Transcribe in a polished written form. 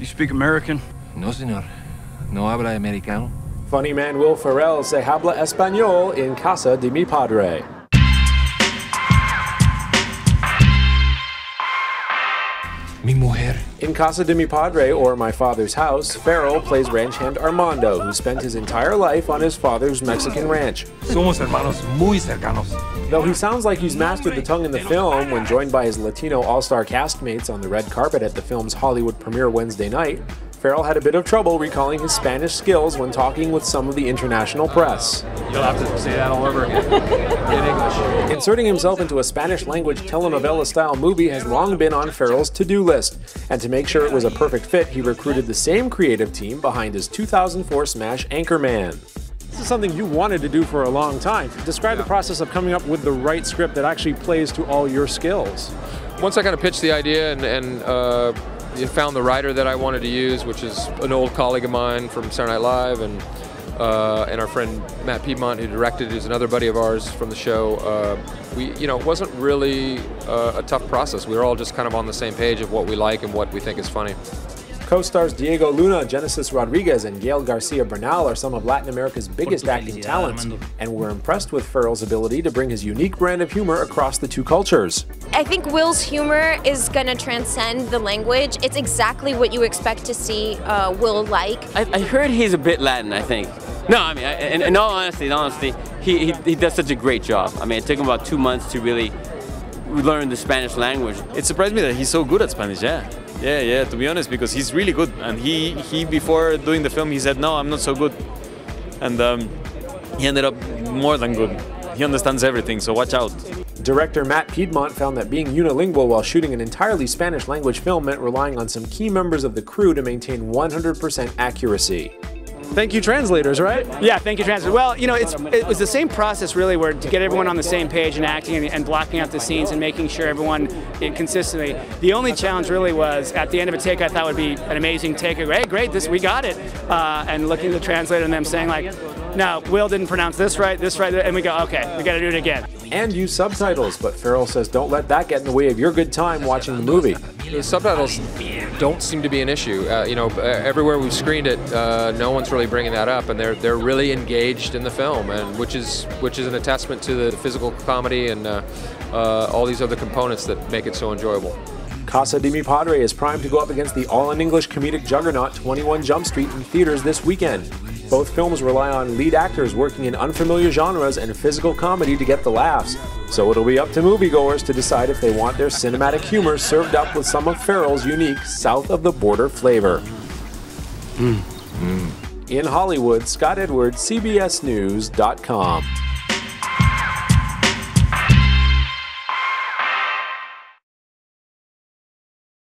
You speak American? No, señor. No habla americano. Funny man Will Ferrell se habla español in Casa De Mi Padre. Mi mujer. In Casa De Mi Padre, or My Father's House, Ferrell plays ranch hand Armando, who spent his entire life on his father's Mexican ranch. Somos hermanos muy cercanos. Though he sounds like he's mastered the tongue in the film, when joined by his Latino all-star castmates on the red carpet at the film's Hollywood premiere Wednesday night, Ferrell had a bit of trouble recalling his Spanish skills when talking with some of the international press. You'll have to say that all over again in English. Inserting himself into a Spanish-language telenovela-style movie has long been on Ferrell's to-do list, and to make sure it was a perfect fit, he recruited the same creative team behind his 2004 smash Anchorman. This is something you wanted to do for a long time. Describe the process of coming up with the right script that actually plays to all your skills. Once I kind of pitched the idea and found the writer that I wanted to use, which is an old colleague of mine from Saturday Night Live, and our friend Matt Piedmont, who directed, who's another buddy of ours from the show. It wasn't really a tough process. We were all just kind of on the same page of what we like and what we think is funny. Co-stars Diego Luna, Genesis Rodriguez, and Gael Garcia Bernal are some of Latin America's biggest acting talents, and we're impressed with Ferrell's ability to bring his unique brand of humor across the two cultures. I think Will's humor is going to transcend the language. It's exactly what you expect to see Will like. I heard he's a bit Latin, I think. No, I mean, in all honesty, he does such a great job. I mean, it took him about 2 months to really learn the Spanish language. It surprised me that he's so good at Spanish, Yeah, to be honest, because he's really good. And he before doing the film, he said, no, I'm not so good. And he ended up more than good. He understands everything, so watch out. Director Matt Piedmont found that being unilingual while shooting an entirely Spanish language film meant relying on some key members of the crew to maintain 100% accuracy. Thank you, translators, right? Yeah, thank you, translators. Well, it was the same process, really, where to get everyone on the same page and acting and blocking out the scenes and making sure everyone consistently. The only challenge really was at the end of a take, I thought would be an amazing take. Hey, great, we got it. And looking at the translator and them saying like, no, Will didn't pronounce this right, and we go, okay, we got to do it again. And use subtitles, but Ferrell says don't let that get in the way of your good time watching the movie. The subtitles don't seem to be an issue. Everywhere we've screened it, no one's really bringing that up, and they're really engaged in the film, and which is an attestament to the physical comedy and all these other components that make it so enjoyable. Casa De Mi Padre is primed to go up against the all-in-English comedic juggernaut 21 Jump Street in theaters this weekend. Both films rely on lead actors working in unfamiliar genres and physical comedy to get the laughs. So it'll be up to moviegoers to decide if they want their cinematic humor served up with some of Ferrell's unique south-of-the-border flavor. In Hollywood, Scott Edwards, CBSNews.com.